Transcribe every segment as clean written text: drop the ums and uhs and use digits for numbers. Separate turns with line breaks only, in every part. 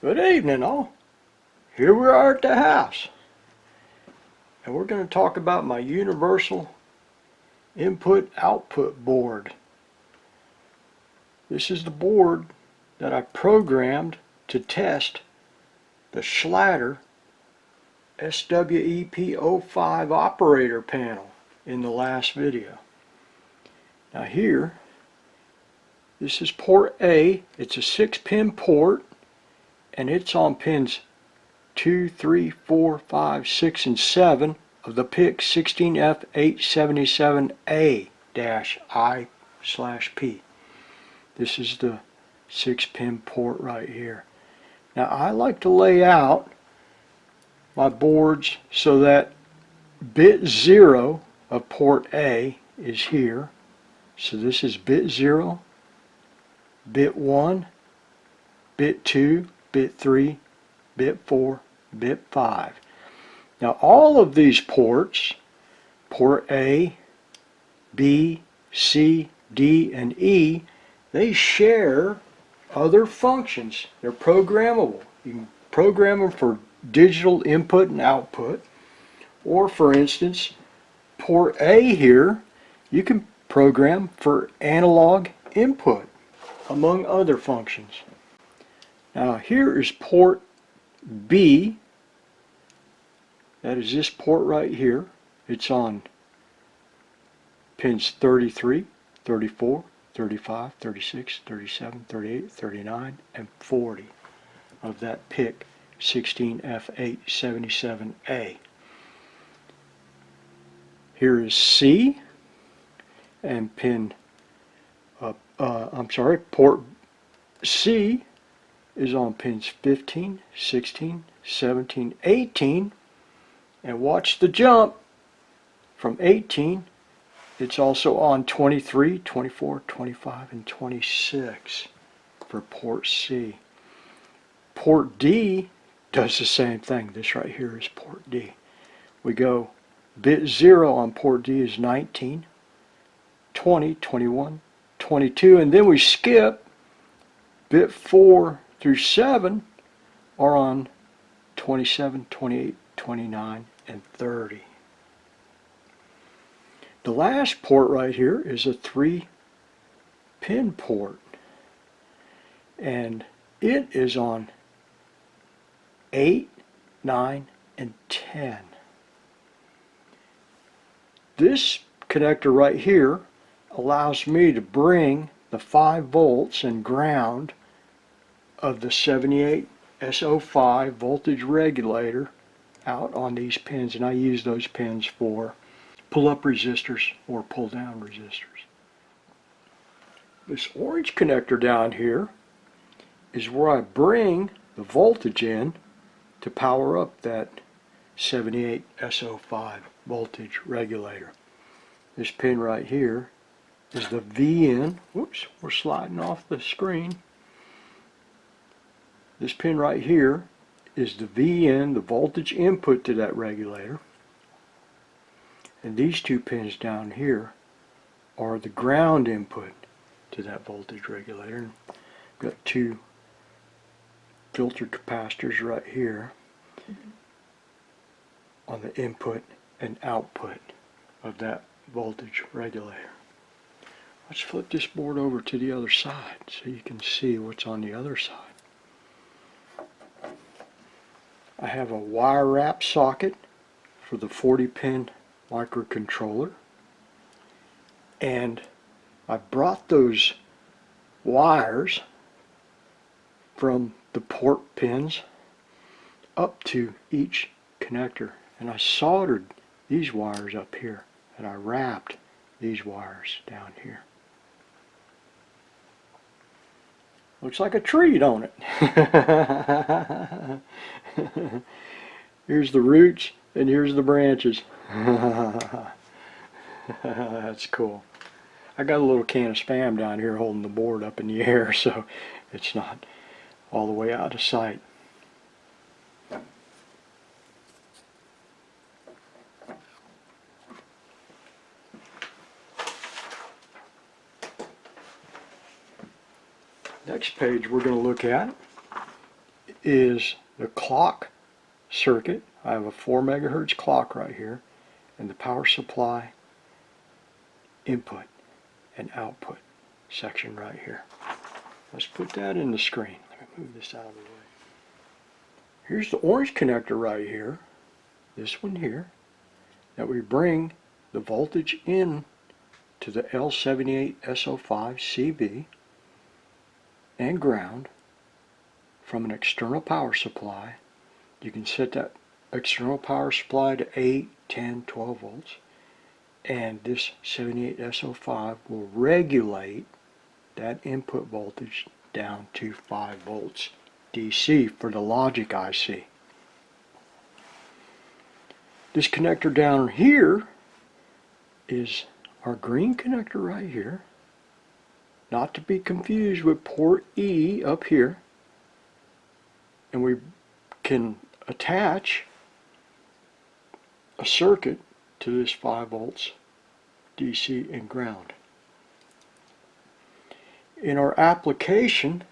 Good evening, all. Here we are at the house, and we're going to talk about my universal input-output board. This is the board that I programmed to test the Schlatter SWEP05 operator panel in the last video. Now here, this is port A. It's a 6-pin port, and it's on pins 2, 3, 4, 5, 6, and 7 of the PIC 16F877A-I/P. This is the 6-pin port right here. Now I like to lay out my boards so that bit 0 of port A is here. So this is bit 0, bit 1, bit 2, bit 3, bit 4, bit 5. Now all of these ports, port A, B, C, D, and E, they share other functions. They're programmable. You can program them for digital input and output, or for instance, port A here, you can program for analog input, among other functions. Now here is port B. That is this port right here. It's on pins 33, 34, 35, 36, 37, 38, 39, and 40 of that PIC 16F877A. Here is C, and port C is on pins 15, 16, 17, 18, and watch the jump from 18. It's also on 23, 24, 25, and 26 for port C. Port D does the same thing. This right here is port D. We go bit 0 on port D is 19, 20, 21, 22, and then we skip bit 4 through 7 are on 27, 28, 29, and 30. The last port right here is a 3-pin port, and it is on 8, 9, and 10. This connector right here allows me to bring the 5 volts and ground of the 78 SO5 voltage regulator out on these pins, and I use those pins for pull-up resistors or pull-down resistors. This orange connector down here is where I bring the voltage in to power up that 78 SO5 voltage regulator. This pin right here is the VN. Whoops, we're sliding off the screen. This pin right here is the VN, the voltage input to that regulator. And these 2 pins down here are the ground input to that voltage regulator. I've got 2 filter capacitors right here on the input and output of that voltage regulator. Let's flip this board over to the other side so you can see what's on the other side. I have a wire wrap socket for the 40-pin microcontroller, and I brought those wires from the port pins up to each connector, and I soldered these wires up here, and I wrapped these wires down here. Looks like a tree, don't it? Here's the roots and here's the branches. That's cool. I got a little can of Spam down here holding the board up in the air, so it's not all the way out of sight. Next page we're going to look at is the clock circuit. I have a 4 megahertz clock right here, and the power supply input and output section right here. Let's put that in the screen. Let me move this out of the way. Here's the orange connector right here, this one here, that we bring the voltage in to the L78SO5 CB and ground from an external power supply. You can set that external power supply to 8, 10, 12 volts, and this 78SO5 will regulate that input voltage down to 5 volts DC for the logic IC. This connector down here is our green connector right here, not to be confused with port E up here, and we can attach a circuit to this 5 volts DC and ground. In our application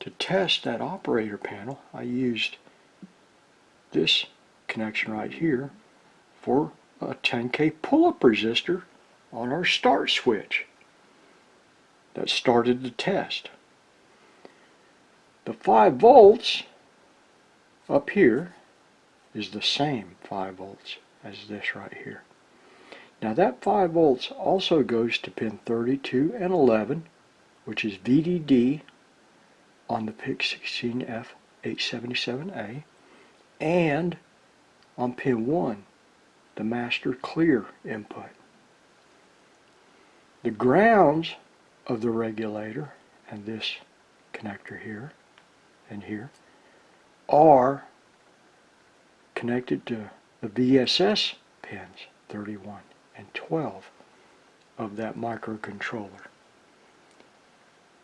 to test that operator panel, I used this connection right here for a 10K pull-up resistor on our start switch that started the test. The 5 volts up here is the same 5 volts as this right here. Now that 5 volts also goes to pin 32 and 11, which is VDD on the PIC16F877A, and on pin 1, the master clear input. The grounds of the regulator and this connector here and here are connected to the VSS pins 31 and 12 of that microcontroller.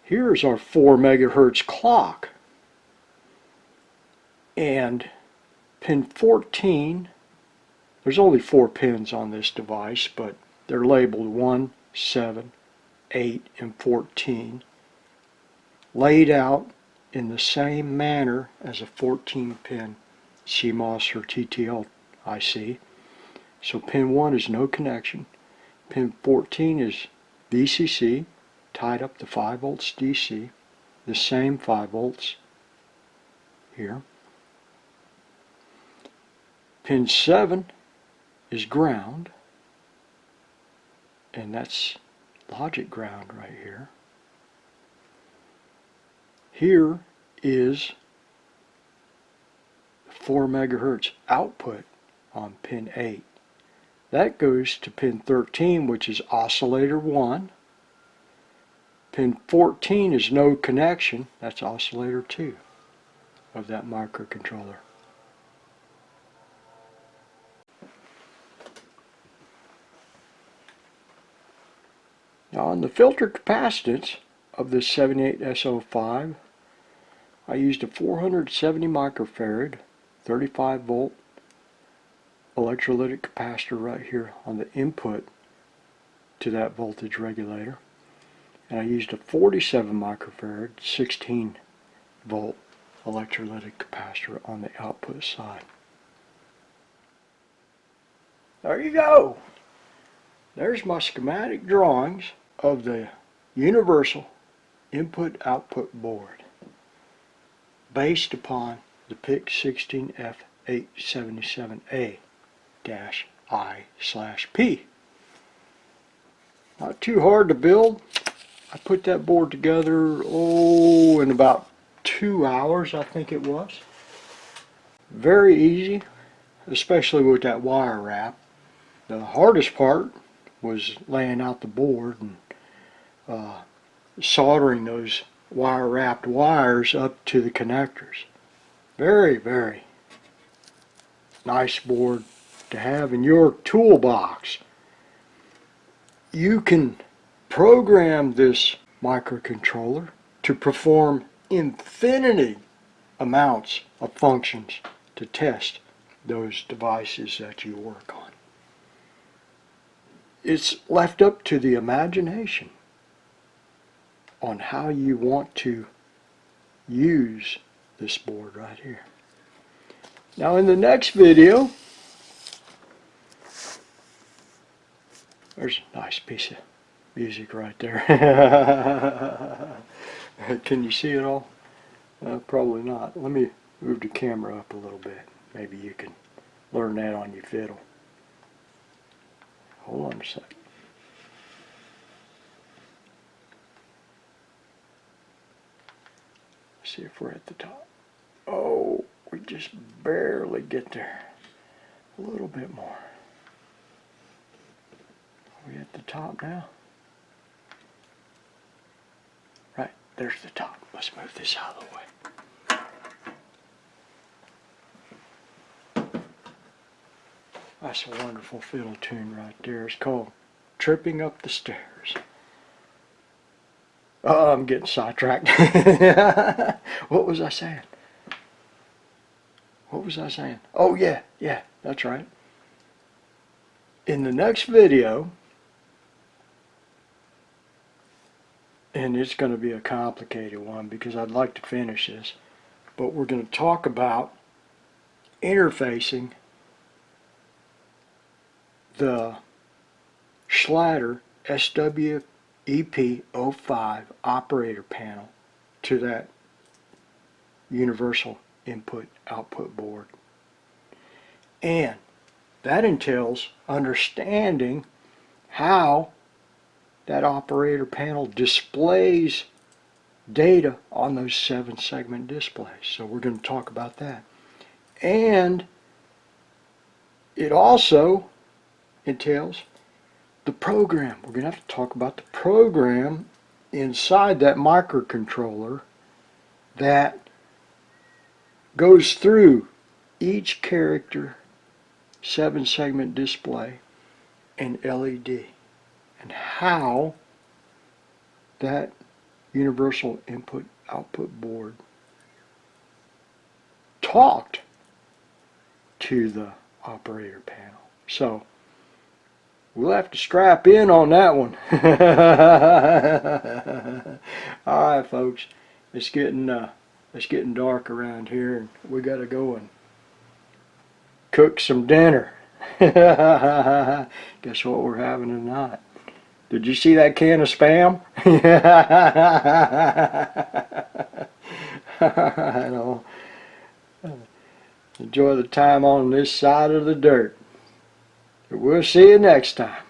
Here's our 4 megahertz clock, and pin 14, there's only 4 pins on this device, but they're labeled 1, 7, 8, and 14, laid out in the same manner as a 14-pin CMOS or TTL IC. So pin 1 is no connection. Pin 14 is VCC, tied up to 5 volts DC, the same 5 volts here. Pin 7 is ground, and that's logic ground right here. Here is 4 megahertz output on pin 8. That goes to pin 13, which is oscillator 1. Pin 14 is no connection, that's oscillator 2 of that microcontroller. Now on the filter capacitance of this 78SO5, I used a 470 microfarad 35 volt electrolytic capacitor right here on the input to that voltage regulator, and I used a 47 microfarad 16 volt electrolytic capacitor on the output side. There you go. There's my schematic drawings of the universal input-output board based upon the PIC16F877A-I/P. Not too hard to build. I put that board together, in about 2 hours, I think it was. Very easy, especially with that wire wrap. The hardest part was laying out the board and soldering those wire wrapped wires up to the connectors. Very, very nice board to have in your toolbox. You can program this microcontroller to perform infinity amounts of functions to test those devices that you work on. It's left up to the imagination on how you want to use this board right here. Now in the next video, there's a nice piece of music right there. Can you see it all? Probably not. Let me move the camera up a little bit. Maybe you can learn that on your fiddle. Hold on a second. See if we're at the top. Oh, we just barely get there. A little bit more. Are we at the top now? Right, there's the top. Let's move this out of the way. That's a wonderful fiddle tune right there. It's called Tripping Up the Stairs. Oh, I'm getting sidetracked. What was I saying? What was I saying? Oh, yeah, that's right. In the next video, and it's going to be a complicated one because I'd like to finish this, but we're going to talk about interfacing the Schlatter SWEP05 operator panel to that universal input-output board. And that entails understanding how that operator panel displays data on those 7-segment displays. So we're going to talk about that. And it also entails the program. We're going to have to talk about the program inside that microcontroller that goes through each character, 7-segment display, and LED, and how that universal input-output board talked to the operator panel. So we'll have to strap in on that one. All right, folks, it's getting dark around here, and we got to go and cook some dinner. Guess what we're having tonight? Did you see that can of Spam? I know. Enjoy the time on this side of the dirt. We'll see you next time.